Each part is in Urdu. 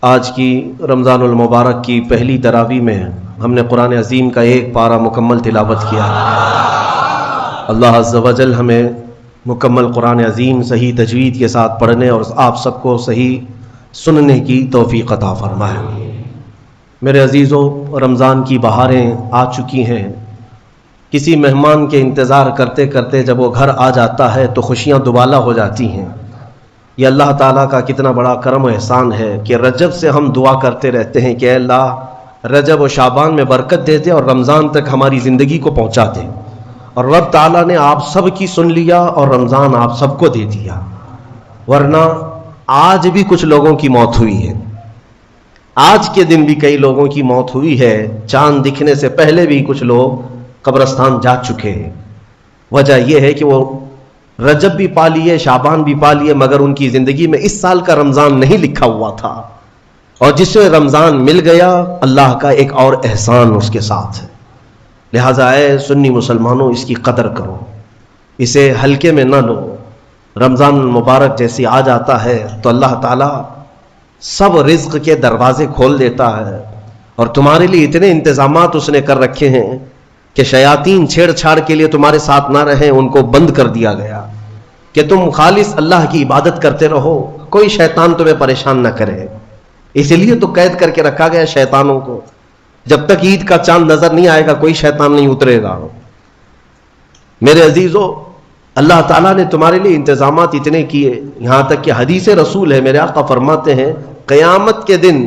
آج کی رمضان المبارک کی پہلی تراویح میں ہم نے قرآن عظیم کا ایک پارہ مکمل تلاوت کیا۔ اللہ عز و جل ہمیں مکمل قرآن عظیم صحیح تجوید کے ساتھ پڑھنے اور آپ سب کو صحیح سننے کی توفیق عطا فرمائے۔ میرے عزیزو، رمضان کی بہاریں آ چکی ہیں۔ کسی مہمان کے انتظار کرتے کرتے جب وہ گھر آ جاتا ہے تو خوشیاں دوبالا ہو جاتی ہیں۔ یہ اللہ تعالیٰ کا کتنا بڑا کرم و احسان ہے کہ رجب سے ہم دعا کرتے رہتے ہیں کہ اے اللہ رجب و شعبان میں برکت دے دے اور رمضان تک ہماری زندگی کو پہنچا دے، اور رب تعالیٰ نے آپ سب کی سن لیا اور رمضان آپ سب کو دے دیا۔ ورنہ آج بھی کچھ لوگوں کی موت ہوئی ہے، آج کے دن بھی کئی لوگوں کی موت ہوئی ہے، چاند دکھنے سے پہلے بھی کچھ لوگ قبرستان جا چکے ہیں۔ وجہ یہ ہے کہ وہ رجب بھی پا لیے، شعبان بھی پا لیے، مگر ان کی زندگی میں اس سال کا رمضان نہیں لکھا ہوا تھا، اور جسے رمضان مل گیا اللہ کا ایک اور احسان اس کے ساتھ ہے۔ لہٰذا اے سنی مسلمانوں، اس کی قدر کرو، اسے ہلکے میں نہ لو۔ رمضان المبارک جیسے آ جاتا ہے تو اللہ تعالیٰ سب رزق کے دروازے کھول دیتا ہے، اور تمہارے لیے اتنے انتظامات اس نے کر رکھے ہیں کہ شیاطین چھیڑ چھاڑ کے لیے تمہارے ساتھ نہ رہیں، ان کو بند کر دیا گیا کہ تم خالص اللہ کی عبادت کرتے رہو، کوئی شیطان تمہیں پریشان نہ کرے۔ اسی لیے تو قید کر کے رکھا گیا شیطانوں کو، جب تک عید کا چاند نظر نہیں آئے گا کوئی شیطان نہیں اترے گا۔ میرے عزیزو، اللہ تعالیٰ نے تمہارے لیے انتظامات اتنے کیے، یہاں تک کہ حدیث رسول ہے، میرے آقا فرماتے ہیں قیامت کے دن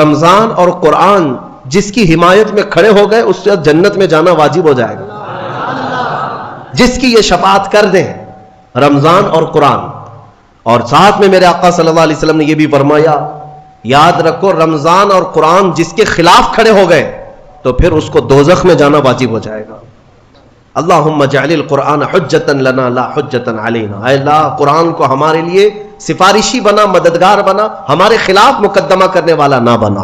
رمضان اور قرآن جس کی حمایت میں کھڑے ہو گئے اس سے جنت میں جانا واجب ہو جائے گا، جس کی یہ شفاعت کر دیں رمضان اور قرآن۔ اور ساتھ میں میرے آقا صلی اللہ علیہ وسلم نے یہ بھی فرمایا، یاد رکھو رمضان اور قرآن جس کے خلاف کھڑے ہو گئے تو پھر اس کو دوزخ میں جانا واجب ہو جائے گا۔ اللہم اجعل القرآن حجتا لنا لا حجتا علینا، اے اللہ قرآن کو ہمارے لیے سفارشی بنا، مددگار بنا، ہمارے خلاف مقدمہ کرنے والا نہ بنا۔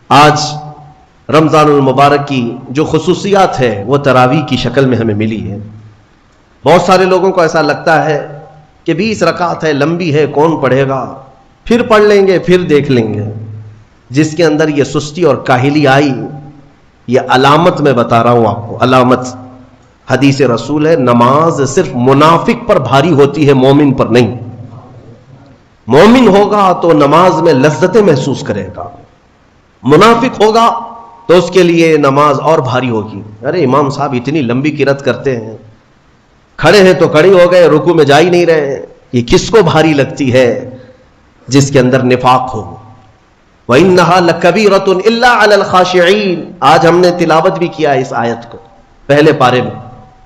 آج رمضان المبارک کی جو خصوصیات ہے وہ تراویح کی شکل میں ہمیں ملی ہے۔ بہت سارے لوگوں کو ایسا لگتا ہے کہ 20 رکعت ہے، لمبی ہے، کون پڑھے گا، پھر پڑھ لیں گے، پھر دیکھ لیں گے۔ جس کے اندر یہ سستی اور کاہلی آئی، یہ علامت میں بتا رہا ہوں آپ کو، علامت حدیث رسول ہے، نماز صرف منافق پر بھاری ہوتی ہے، مومن پر نہیں۔ مومن ہوگا تو نماز میں لذتیں محسوس کرے گا، منافق ہوگا تو اس کے لیے نماز اور بھاری ہوگی۔ ارے امام صاحب اتنی لمبی قرات کرتے ہیں، کھڑے ہیں تو کھڑی ہو گئے، رکوع میں جا ہی نہیں رہے ہیں، یہ کس کو بھاری لگتی ہے؟ جس کے اندر نفاق ہو۔ وَإِنَّهَا لَكَبِيرَةٌ إِلَّا عَلَى الْخَاشِعِينَ، آج ہم نے تلاوت بھی کیا اس آیت کو پہلے پارے میں۔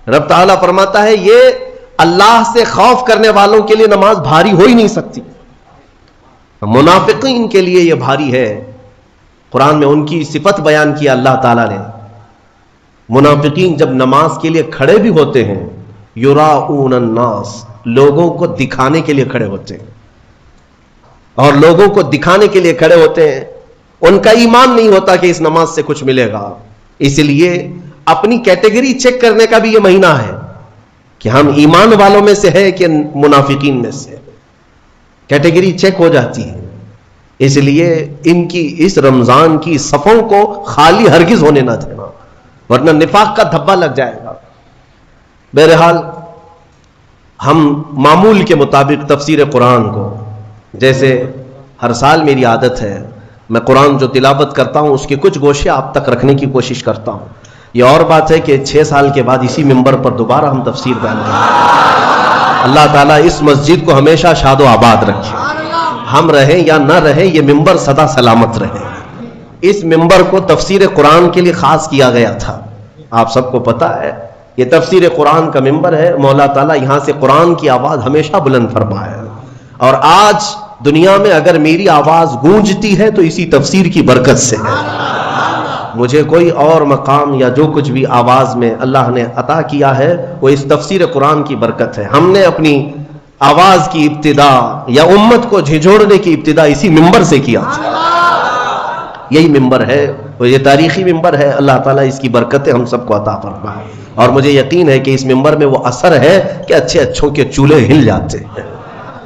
رب تعالیٰ فرماتا ہے یہ اللہ سے خوف کرنے والوں کے لیے نماز بھاری ہو ہی نہیں سکتی، منافقین کے لیے یہ بھاری ہے۔ قرآن میں ان کی صفت بیان کیا اللہ تعالیٰ نے۔ منافقین جب نماز کے لیے کھڑے بھی ہوتے ہیں، یراؤون الناس، لوگوں کو دکھانے کے لیے کھڑے ہوتے ہیں، اور لوگوں کو دکھانے کے لیے کھڑے ہوتے ہیں، ان کا ایمان نہیں ہوتا کہ اس نماز سے کچھ ملے گا۔ اس لیے اپنی کیٹیگری چیک کرنے کا بھی یہ مہینہ ہے کہ ہم ایمان والوں میں سے ہے کہ منافقین میں سے، کیٹیگری چیک ہو جاتی ہے۔ اس لیے ان کی اس رمضان کی صفوں کو خالی ہرگز ہونے نہ دینا، ورنہ نفاق کا دھبا لگ جائے گا۔ بہرحال ہم معمول کے مطابق تفسیر قرآن کو، جیسے ہر سال میری عادت ہے میں قرآن جو تلاوت کرتا ہوں اس کے کچھ گوشے آپ تک رکھنے کی کوشش کرتا ہوں۔ یہ اور بات ہے کہ 6 سال کے بعد اسی ممبر پر دوبارہ ہم تفسیر بیان کریں گے۔ اللہ تعالیٰ اس مسجد کو ہمیشہ شاد و آباد رکھے، ہم رہیں یا نہ رہیں یہ ممبر سدا سلامت رہے۔ اس ممبر کو تفسیر قرآن کے لیے خاص کیا گیا تھا، آپ سب کو پتا ہے یہ تفسیر قرآن کا ممبر ہے۔ مولا تعالیٰ یہاں سے قرآن کی آواز ہمیشہ بلند فرمائے، اور آج دنیا میں اگر میری آواز گونجتی ہے تو اسی تفسیر کی برکت سے ہے۔ مجھے کوئی اور مقام یا جو کچھ بھی آواز میں اللہ نے عطا کیا ہے وہ اس تفسیر قرآن کی برکت ہے۔ ہم نے اپنی آواز کی ابتدا یا امت کو جھنجھوڑنے کی ابتدا اسی ممبر سے کیا تھا۔ یہی ممبر ہے، اور یہ تاریخی ممبر ہے۔ اللہ تعالیٰ اس کی برکتیں ہم سب کو عطا فرمائے، اور مجھے یقین ہے کہ اس ممبر میں وہ اثر ہے کہ اچھے اچھوں کے چولہے ہل جاتے ہیں۔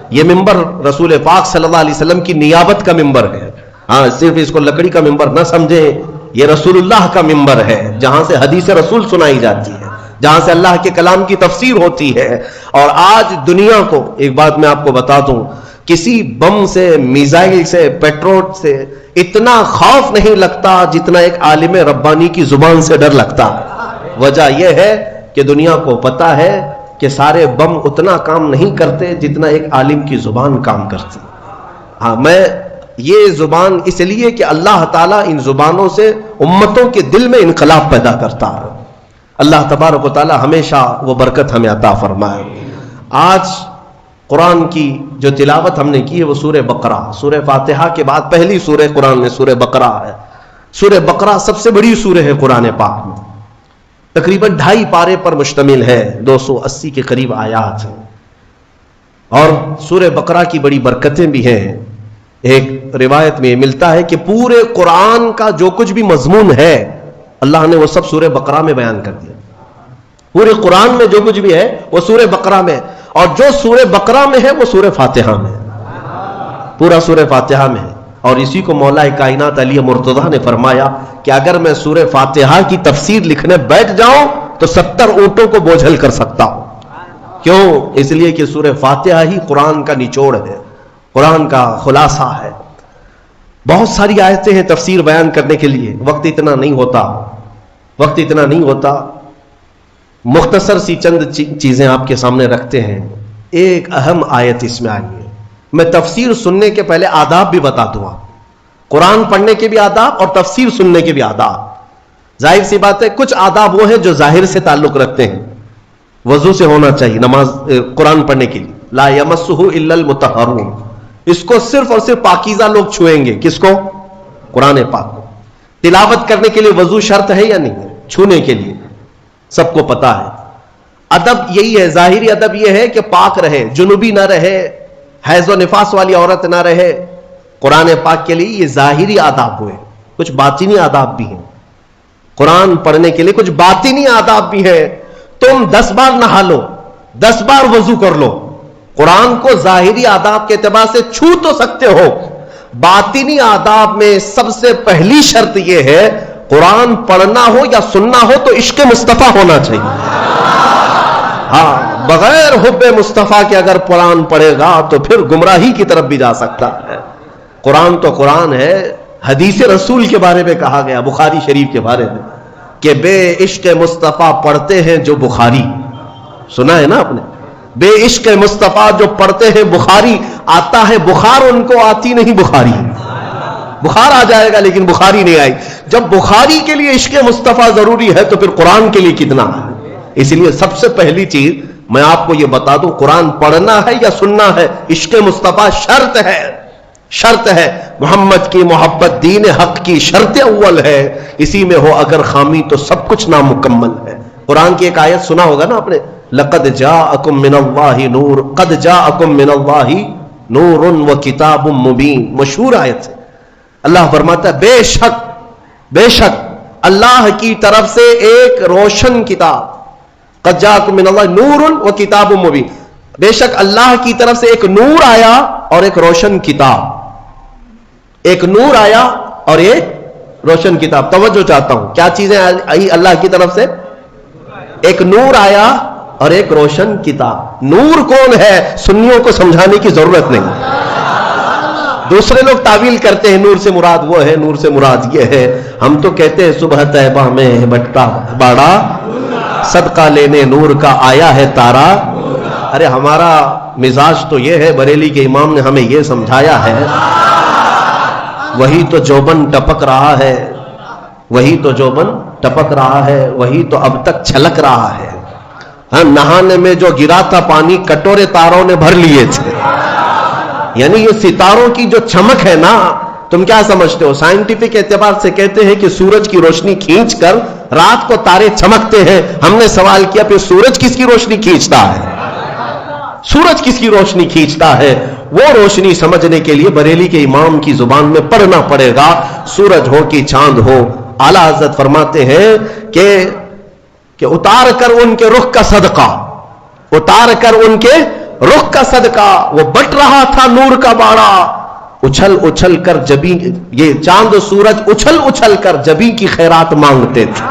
یہ ممبر رسول پاک صلی اللہ علیہ وسلم کی نیابت کا ممبر ہے. ہاں صرف اس کو لکڑی کا ممبر نہ سمجھیں، یہ رسول اللہ کا ممبر ہے جہاں سے حدیث رسول سنائی جاتی ہے، جہاں سے اللہ کے کلام کی تفسیر ہوتی ہے. اور آج دنیا کو ایک بات میں آپ کو بتا دوں، کسی بم سے، میزائل سے، پیٹرول سے اتنا خوف نہیں لگتا جتنا ایک عالم ربانی کی زبان سے ڈر لگتا. وجہ یہ ہے کہ دنیا کو پتا ہے کہ سارے بم اتنا کام نہیں کرتے جتنا ایک عالم کی زبان کام کرتی. ہاں میں یہ زبان اس لیے کہ اللہ تعالیٰ ان زبانوں سے امتوں کے دل میں انقلاب پیدا کرتا ہے. اللہ تبارک و تعالیٰ ہمیشہ وہ برکت ہمیں عطا فرمائے. آج قرآن کی جو تلاوت ہم نے کی ہے وہ سورہ بقرہ، سورہ فاتحہ کے بعد پہلی سورہ قرآن میں سورہ بقرہ ہے. سورہ بقرہ سب سے بڑی سورہ ہے قرآن پاک میں، تقریباً 2.5 پارے پر مشتمل ہے، 280 کے قریب آیات ہیں. اور سورہ بقرہ کی بڑی برکتیں بھی ہیں. ایک روایت میں ملتا ہے کہ پورے قرآن کا جو کچھ بھی مضمون ہے اللہ نے وہ سب سورہ بقرہ میں بیان کر دیا. پورے قرآن میں جو کچھ بھی ہے وہ سورہ بقرہ میں، اور جو سورہ بقرہ میں ہے وہ سورہ فاتحہ میں، پورا سورہ فاتحہ میں ہے. اور اسی کو مولا کائنات علی مرتضیٰ نے فرمایا کہ اگر میں سورہ فاتحہ کی تفسیر لکھنے بیٹھ جاؤں تو 70 اونٹوں کو بوجھل کر سکتا ہوں. کیوں؟ اس لیے کہ سورہ فاتحہ ہی قرآن کا نچوڑ ہے، قرآن کا خلاصہ ہے. بہت ساری آیتیں ہیں تفسیر بیان کرنے کے لیے، وقت اتنا نہیں ہوتا. مختصر سی چند چیزیں آپ کے سامنے رکھتے ہیں. ایک اہم آیت اس میں آئی ہے. میں تفسیر سننے کے پہلے آداب بھی بتا دوں آپ، قرآن پڑھنے کے بھی آداب اور تفسیر سننے کے بھی آداب. ظاہر سی بات ہے کچھ آداب وہ ہیں جو ظاہر سے تعلق رکھتے ہیں. وضو سے ہونا چاہیے نماز قرآن پڑھنے کے لیے. لا یمسہ الا المطہرون، اس کو صرف اور صرف پاکیزہ لوگ چھوئیں گے. کس کو؟ قرآن پاک کو. تلاوت کرنے کے لیے وضو شرط ہے یا نہیں؟ چھونے کے لیے سب کو پتا ہے. ادب یہی ہے، ظاہری ادب یہ ہے کہ پاک رہے، جنوبی نہ رہے، حیض و نفاس والی عورت نہ رہے. قرآن پاک کے لیے یہ ظاہری آداب ہوئے. کچھ باطنی آداب بھی ہیں. قرآن پڑھنے کے لیے کچھ باطنی آداب بھی ہیں. تم 10 بار نہا لو، 10 بار وضو کر لو، قرآن کو ظاہری آداب کے اعتبار سے چھو تو سکتے ہو. باطنی آداب میں سب سے پہلی شرط یہ ہے قرآن پڑھنا ہو یا سننا ہو تو عشق مصطفیٰ ہونا چاہیے. ہاں بغیر حب مصطفیٰ کے اگر قرآن پڑھے گا تو پھر گمراہی کی طرف بھی جا سکتا ہے. قرآن تو قرآن ہے. حدیث رسول کے بارے میں کہا گیا بخاری شریف کے بارے میں کہ بے عشق مصطفیٰ پڑھتے ہیں جو بخاری. سنا ہے نا آپ نے؟ بے عشق مصطفیٰ جو پڑھتے ہیں بخاری. آتا ہے بخار، ان کو آتی نہیں بخاری. بخار آ جائے گا لیکن بخاری نہیں آئی. جب بخاری کے لیے عشق مصطفیٰ ضروری ہے تو پھر قرآن کے لیے کتنا ہے. اس لیے سب سے پہلی چیز میں آپ کو یہ بتا دوں، قرآن پڑھنا ہے یا سننا ہے، عشق مصطفیٰ شرط ہے. محمد کی محبت دین حق کی شرط اول ہے. اسی میں ہو اگر خامی تو سب کچھ نامکمل ہے. قرآن کی ایک آیت سنا ہوگا نا آپ نے، لقد جاءکم من اللہ نور، قد جاءکم من اللہ نور و کتاب مبین. مشہور آیت ہے. اللہ فرماتا ہے بے شک اللہ کی طرف سے ایک روشن کتاب، قد جاءکم من اللہ نور و کتاب مبین. بے شک اللہ کی طرف سے ایک نور آیا اور ایک روشن کتاب. ایک نور آیا اور ایک روشن کتاب. توجہ چاہتا ہوں، کیا چیزیں آئی اللہ کی طرف سے؟ ایک نور آیا اور ایک روشن کتاب. نور کون ہے سنیوں کو سمجھانے کی ضرورت نہیں. دوسرے لوگ تعویل کرتے ہیں نور سے مراد وہ ہے، نور سے مراد یہ ہے. ہم تو کہتے ہیں صبح طیبہ میں بٹتا باڑا، صدقہ لینے نور کا آیا ہے تارا. ارے ہمارا مزاج تو یہ ہے، بریلی کے امام نے ہمیں یہ سمجھایا ہے، وہی تو جوبن ٹپک رہا ہے، وہی تو جوبن ٹپک رہا ہے، وہی تو اب تک چھلک رہا ہے. ہاں نہانے میں جو گرا تھا پانی کٹورے تاروں نے بھر لیے تھے. یعنی یہ ستاروں کی جو چمک ہے نا، تم کیا سمجھتے ہو؟ سائنٹیفک اعتبار سے کہتے ہیں کہ سورج کی روشنی کھینچ کر رات کو تارے چمکتے ہیں. ہم نے سوال کیا پھر سورج کس کی روشنی کھینچتا ہے؟ سورج کس کی روشنی کھینچتا ہے؟ وہ روشنی سمجھنے کے لیے بریلی کے امام کی زبان میں پڑھنا پڑے گا. سورج ہو کہ چاند ہو. اعلیٰ حضرت فرماتے ہیں کہ اتار کر ان کے رخ کا صدقہ، اتار کر ان کے رخ کا صدقہ، وہ بٹ رہا تھا نور کا باڑا، اچھل اچھل کر جبی، یہ چاند و سورج اچھل اچھل کر جبی کی خیرات مانگتے تھے۔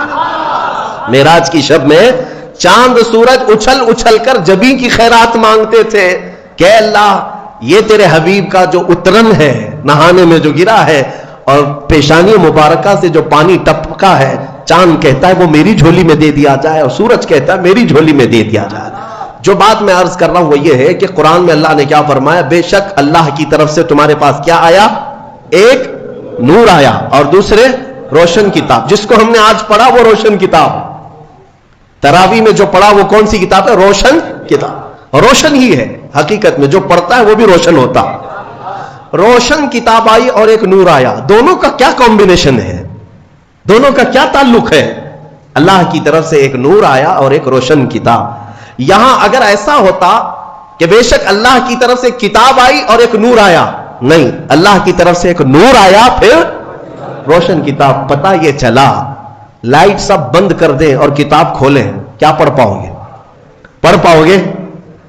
معراج کی شب میں چاند سورج اچھل اچھل کر جبی کی خیرات مانگتے تھے کہ اللہ یہ تیرے حبیب کا جو اترن ہے نہانے میں جو گرا ہے اور پیشانی مبارکہ سے جو پانی ٹپکا ہے، چاند کہتا ہے وہ میری جھولی میں دے دیا جائے اور سورج کہتا ہے میری جھولی میں دے دیا جائے۔ جو بات میں عرض کر رہا ہوں وہ یہ ہے کہ قرآن میں اللہ نے کیا فرمایا؟ بے شک اللہ کی طرف سے تمہارے پاس کیا آیا؟ ایک نور آیا اور دوسرے روشن کتاب۔ جس کو ہم نے آج پڑھا وہ روشن کتاب، تراویح میں جو پڑھا وہ کون سی کتاب ہے؟ روشن کتاب۔ روشن ہی ہے حقیقت میں، جو پڑھتا ہے وہ بھی روشن ہوتا۔ روشن کتاب آئی اور ایک نور آیا، دونوں کا کیا کمبینیشن ہے؟ دونوں کا کیا تعلق ہے؟ اللہ کی طرف سے ایک نور آیا اور ایک روشن کتاب۔ یہاں اگر ایسا ہوتا کہ بے شک اللہ کی طرف سے کتاب آئی اور ایک نور آیا، نہیں، اللہ کی طرف سے ایک نور آیا پھر روشن کتاب۔ پتہ یہ چلا لائٹ سب بند کر دیں اور کتاب کھولیں، کیا پڑھ پاؤ گے؟ پڑھ پاؤ گے؟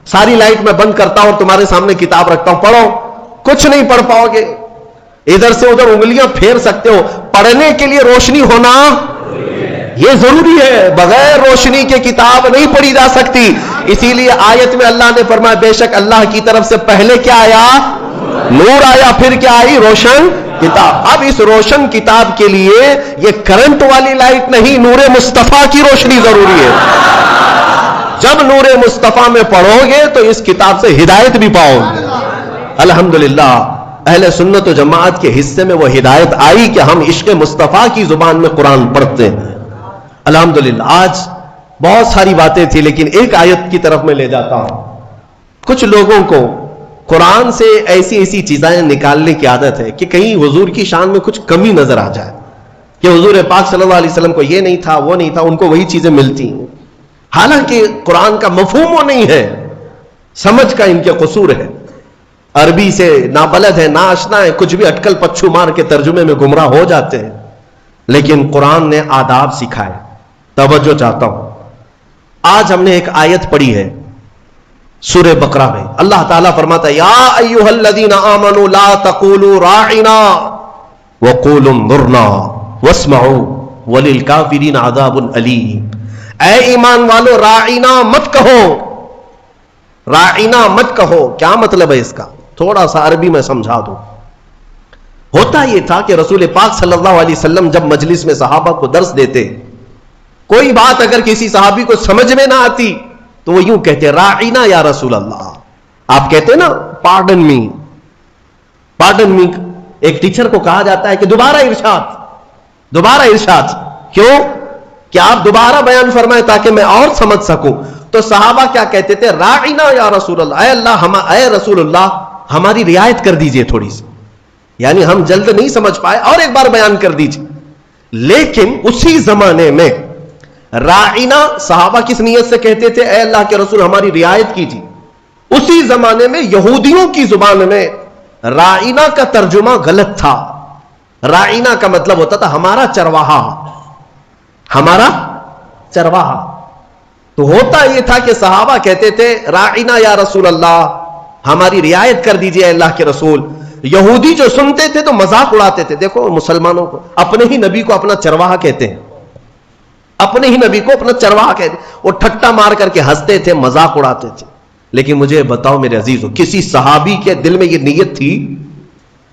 ساری لائٹ میں بند کرتا ہوں اور تمہارے سامنے کتاب رکھتا ہوں، پڑھو، کچھ نہیں پڑھ پاؤ گے۔ ادھر سے ادھر انگلیاں پھیر سکتے ہو، پڑھنے کے لیے روشنی ہونا یہ ضروری ہے، بغیر روشنی کے کتاب نہیں پڑھی جا سکتی۔ اسی لیے آیت میں اللہ نے فرمایا بے شک اللہ کی طرف سے پہلے کیا آیا؟ نور آیا، پھر کیا آئی؟ روشن کتاب۔ اب اس روشن کتاب کے لیے یہ کرنٹ والی لائٹ نہیں، نور مصطفیٰ کی روشنی ضروری ہے۔ جب نور مصطفیٰ میں پڑھو گے تو اس کتاب سے ہدایت بھی پاؤ گے۔ الحمدللہ اہل سنت و جماعت کے حصے میں وہ ہدایت آئی کہ ہم عشق مصطفیٰ کی زبان میں قرآن پڑھتے ہیں۔ الحمدللہ آج بہت ساری باتیں تھی لیکن ایک آیت کی طرف میں لے جاتا ہوں۔ کچھ لوگوں کو قرآن سے ایسی ایسی چیزیں نکالنے کی عادت ہے کہ کہیں حضور کی شان میں کچھ کمی نظر آ جائے کہ حضور پاک صلی اللہ علیہ وسلم کو یہ نہیں تھا، وہ نہیں تھا، ان کو وہی چیزیں ملتی ہیں، حالانکہ قرآن کا مفہوم وہ نہیں ہے، سمجھ کا ان کے قصور ہے، عربی سے نابلد ہے، ناآشنا ہے، کچھ بھی اٹکل پچھو مار کے ترجمے میں گمراہ ہو جاتے ہیں۔ لیکن قرآن نے آداب سکھائے، توجہ چاہتا ہوں۔ آج ہم نے ایک آیت پڑھی ہے سورہ بقرہ میں، اللہ تعالیٰ فرماتا ہے یا ایھا الذین آمنوا لا تقولوا راعنا وقولوا انظرنا واسمعوا وللکافرین عذاب الیم۔ اے ایمان والو راعنا مت کہو، راعنا مت کہو۔ کیا مطلب ہے اس کا؟ تھوڑا سا عربی میں سمجھا دوں۔ ہوتا یہ تھا کہ رسول پاک صلی اللہ علیہ وسلم جب مجلس میں صحابہ کو درس دیتے، کوئی بات اگر کسی صحابی کو سمجھ میں نہ آتی تو وہ یوں کہتے راعنا یا رسول اللہ۔ آپ کہتے نا پارڈن می، پارڈن می ایک ٹیچر کو کہا جاتا ہے کہ دوبارہ ارشاد، دوبارہ ارشاد، کیوں؟ کہ آپ دوبارہ بیان فرمائیں تاکہ میں اور سمجھ سکوں۔ تو صحابہ کیا کہتے تھے؟ راعنا یا رسول اللہ، اے اللہ، اے رسول اللہ ہماری رعایت کر دیجئے تھوڑی سی، یعنی ہم جلد نہیں سمجھ پائے، اور ایک بار بیان کر دیجئے۔ لیکن اسی زمانے میں راعنا صحابہ کس نیت سے کہتے تھے؟ اے اللہ کے رسول ہماری رعایت کیجیے۔ اسی زمانے میں یہودیوں کی زبان میں راعنا کا ترجمہ غلط تھا۔ راعنا کا مطلب ہوتا تھا ہمارا چرواہا، ہمارا چرواہا۔ تو ہوتا یہ تھا کہ صحابہ کہتے تھے راعنا یا رسول اللہ ہماری رعایت کر دیجیے اے اللہ کے رسول۔ یہودی جو سنتے تھے تو مذاق اڑاتے تھے، دیکھو مسلمانوں کو اپنے ہی نبی کو اپنا چرواہا کہتے ہیں، اپنے ہی نبی کو اپنا چرواہا کہتے ہیں۔ وہ ٹھٹا مار کر کے ہنستے تھے، مذاق اڑاتے تھے۔ لیکن مجھے بتاؤ میرے عزیزو، کسی صحابی کے دل میں یہ نیت تھی؟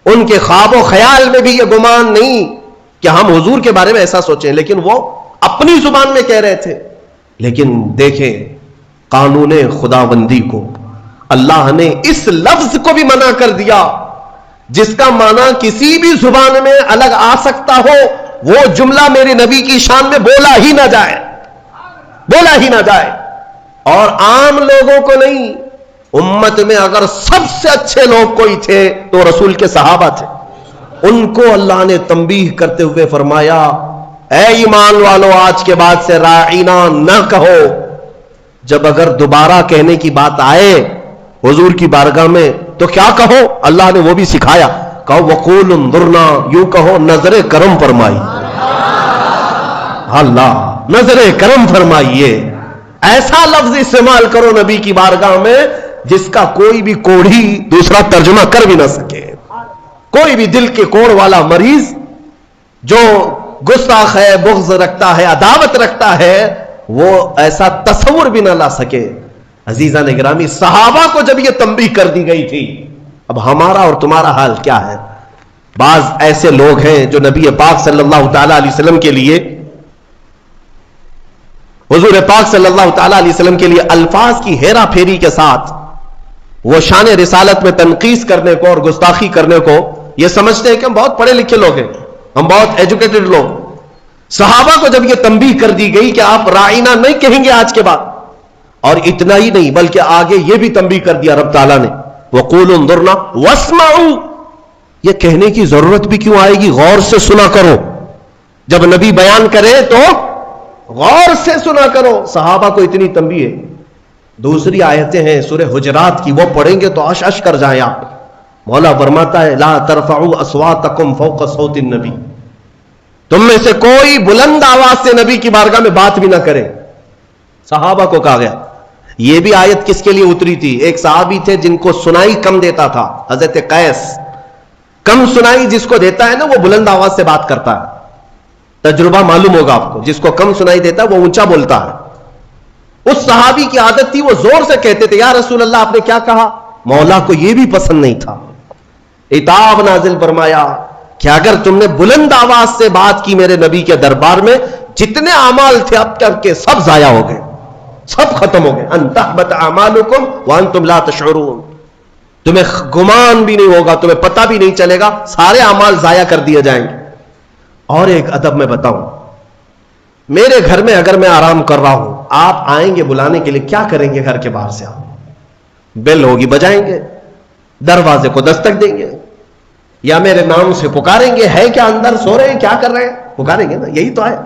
ان کے خواب و خیال میں بھی یہ گمان نہیں کہ ہم حضور کے بارے میں ایسا سوچیں، لیکن وہ اپنی زبان میں کہہ رہے تھے۔ لیکن دیکھیں قانون خداوندی کو، اللہ نے اس لفظ کو بھی منع کر دیا جس کا معنی کسی بھی زبان میں الگ آ سکتا ہو، وہ جملہ میرے نبی کی شان میں بولا ہی نہ جائے، بولا ہی نہ جائے۔ اور عام لوگوں کو نہیں، امت میں اگر سب سے اچھے لوگ کوئی تھے تو رسول کے صحابہ تھے۔ ان کو اللہ نے تنبیہ کرتے ہوئے فرمایا اے ایمان والو آج کے بعد سے راعینا نہ کہو۔ جب اگر دوبارہ کہنے کی بات آئے حضور کی بارگاہ میں تو کیا کہو؟ اللہ نے وہ بھی سکھایا، کہو وقول انظرنا، یوں کہو نظر کرم فرمائی، اللہ نظر کرم فرمائیے۔ ایسا لفظ استعمال کرو نبی کی بارگاہ میں جس کا کوئی بھی کوڑھی دوسرا ترجمہ کر بھی نہ سکے. کوئی بھی دل کے کوڑ والا مریض جو گستاخ ہے, بغض رکھتا ہے, عداوت رکھتا ہے, وہ ایسا تصور بھی نہ لا سکے. عزیزان گرامی, صحابہ کو جب یہ تنبیہ کر دی گئی تھی, اب ہمارا اور تمہارا حال کیا ہے؟ بعض ایسے لوگ ہیں جو نبی پاک صلی اللہ تعالی علیہ وسلم کے لیے, حضور پاک صلی اللہ تعالی علیہ وسلم کے لیے الفاظ کی ہیرا پھیری کے ساتھ وہ شان رسالت میں تنقیص کرنے کو اور گستاخی کرنے کو یہ سمجھتے ہیں کہ ہم بہت پڑھے لکھے لوگ ہیں, ہم بہت ایجوکیٹڈ لوگ. صحابہ کو جب یہ تنبیہ کر دی گئی کہ آپ رائنا نہیں کہیں گے آج کے بعد, اور اتنا ہی نہیں بلکہ آگے یہ بھی تنبیہ کر دیا رب تعالیٰ نے, وَقُولُوا انظُرْنَا وَاسْمَعُوا, یہ کہنے کی ضرورت بھی کیوں آئے گی؟ غور سے سنا کرو. جب نبی بیان کرے تو غور سے سنا کرو. صحابہ کو اتنی تنبیہ ہے. دوسری آیتیں ہیں سورہ حجرات کی, وہ پڑھیں گے تو اش کر جائیں آپ. مولا فرماتا ہے لا ترفعوا اصواتکم فوق صوت النبی, تم میں سے کوئی بلند آواز سے نبی کی بارگاہ میں بات بھی نہ کرے. صحابہ کو کہا گیا. یہ بھی آیت کس کے لیے اتری تھی؟ ایک صحابی تھے جن کو سنائی کم دیتا تھا, حضرت قیس. کم سنائی جس کو دیتا ہے نا وہ بلند آواز سے بات کرتا ہے. تجربہ معلوم ہوگا آپ کو, جس کو کم سنائی دیتا ہے وہ اونچا بولتا ہے. اس صحابی کی عادت تھی, وہ زور سے کہتے تھے یا رسول اللہ آپ نے کیا کہا. مولا کو یہ بھی پسند نہیں تھا. عتاب نازل فرمایا کہ اگر تم نے بلند آواز سے بات کی میرے نبی کے دربار میں, جتنے اعمال تھے اب تک کے سب ضائع ہو گئے, سب ختم ہو گئے. ان تحبط اعمالکم وانتم لا تشعرون, تمہیں گمان بھی نہیں ہوگا, تمہیں پتہ بھی نہیں چلے گا, سارے اعمال ضائع کر دیے جائیں گے. اور ایک ادب میں بتاؤں, میرے گھر میں اگر میں آرام کر رہا ہوں, آپ آئیں گے بلانے کے لیے, کیا کریں گے؟ گھر کے باہر سے آپ بیل ہوگی بجائیں گے, دروازے کو دستک دیں گے, یا میرے نام سے پکاریں گے, ہے کیا اندر سو رہے ہیں, کیا کر رہے ہیں, پکاریں گے نا. یہی تو ہے,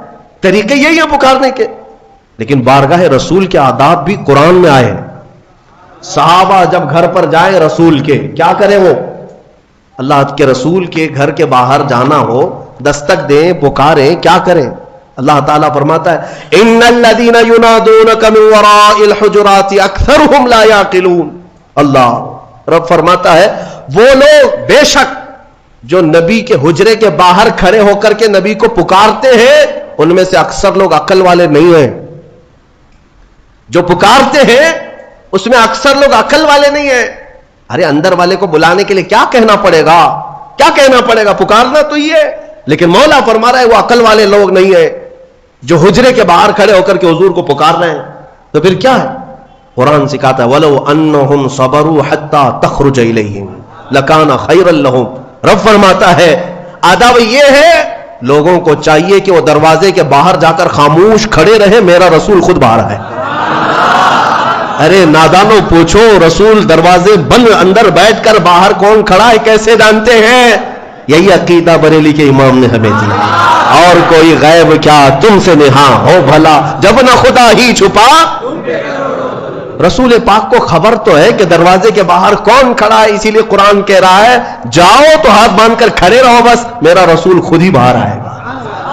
طریقے یہی ہے پکارنے کے. لیکن بارگاہ رسول کے آداب بھی قرآن میں آئے. صحابہ جب گھر پر جائیں رسول کے, کیا کریں؟ وہ اللہ کے رسول کے گھر کے باہر جانا ہو, دستک دیں, پکاریں, کیا کریں؟ اللہ تعالیٰ فرماتا ہے ان الذین ینادونک من وراء الحجرات اکثرهم لا یعقلون. اللہ رب فرماتا ہے وہ لوگ بے شک جو نبی کے حجرے کے باہر کھڑے ہو کر کے نبی کو پکارتے ہیں, ان میں سے اکثر لوگ عقل والے نہیں ہیں. جو پکارتے ہیں اس میں اکثر لوگ عقل والے نہیں ہیں. ارے اندر والے کو بلانے کے لیے کیا کہنا پڑے گا, کیا کہنا پڑے گا؟ پکارنا تو یہ ہے. لیکن مولا فرما رہا ہے وہ عقل والے لوگ نہیں ہیں جو حجرے کے باہر کھڑے ہو کر کے حضور کو پکار رہے ہیں. تو پھر کیا ہے؟ قرآن سکھاتا ہے وَلَوْ أَنَّهُمْ صَبَرُوا حَتَّى تَخْرُجَ إِلَيْهِمْ لَكَانَ خَيْرًا لَهُمْ. رب فرماتا ہے آداب یہ ہے, لوگوں کو چاہیے کہ وہ دروازے کے باہر جا کر خاموش کھڑے رہے, میرا رسول خود باہر ہے. ارے نادانوں پوچھو, رسول دروازے بند اندر بیٹھ کر باہر کون کھڑا ہے کیسے جانتے ہیں؟ یہی عقیدہ بریلی کے امام نے ہمیں دیا. اور کوئی غیب کیا تم سے نہاں ہو بھلا, جب نہ خدا ہی چھپا. رسول پاک کو خبر تو ہے کہ دروازے کے باہر کون کھڑا ہے, اسی لیے قرآن کہہ رہا ہے جاؤ تو ہاتھ باندھ کر کھڑے رہو, بس میرا رسول خود ہی باہر آئے گا.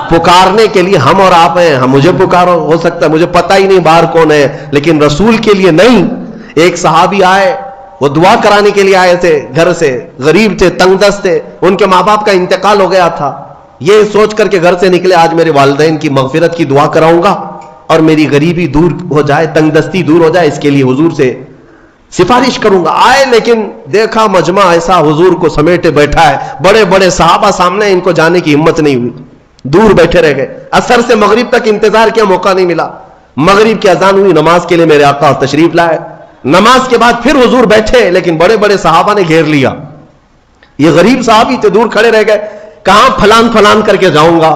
پکارنے کے لیے ہم اور آپ ہیں, ہم مجھے پکارو, ہو سکتا ہے مجھے پتہ ہی نہیں باہر کون ہے, لیکن رسول کے لیے نہیں. ایک صحابی آئے, وہ دعا کرانے کے لیے آئے تھے گھر سے, غریب تھے, تنگ دست تھے, ان کے ماں باپ کا انتقال ہو گیا تھا. یہ سوچ کر کے گھر سے نکلے آج میرے والدین کی مغفرت کی دعا کراؤں گا اور میری غریبی دور ہو جائے, تنگ دستی دور ہو جائے, اس کے لیے حضور سے سفارش کروں گا. آئے لیکن دیکھا مجمع ایسا حضور کو سمیٹے بیٹھا ہے, بڑے بڑے صحابہ سامنے, ان کو جانے کی ہمت نہیں ہوئی, دور بیٹھے رہ گئے. عصر سے مغرب تک انتظار کیا, موقع نہیں ملا. مغرب کی اذان ہوئی, نماز کے لیے میرے آقا تشریف لائے. نماز کے بعد پھر حضور بیٹھے, لیکن بڑے بڑے صحابہ نے گھیر لیا. یہ غریب صحابی تھے, دور کھڑے رہ گئے, کہاں پھلان پھلان کر کے جاؤں گا,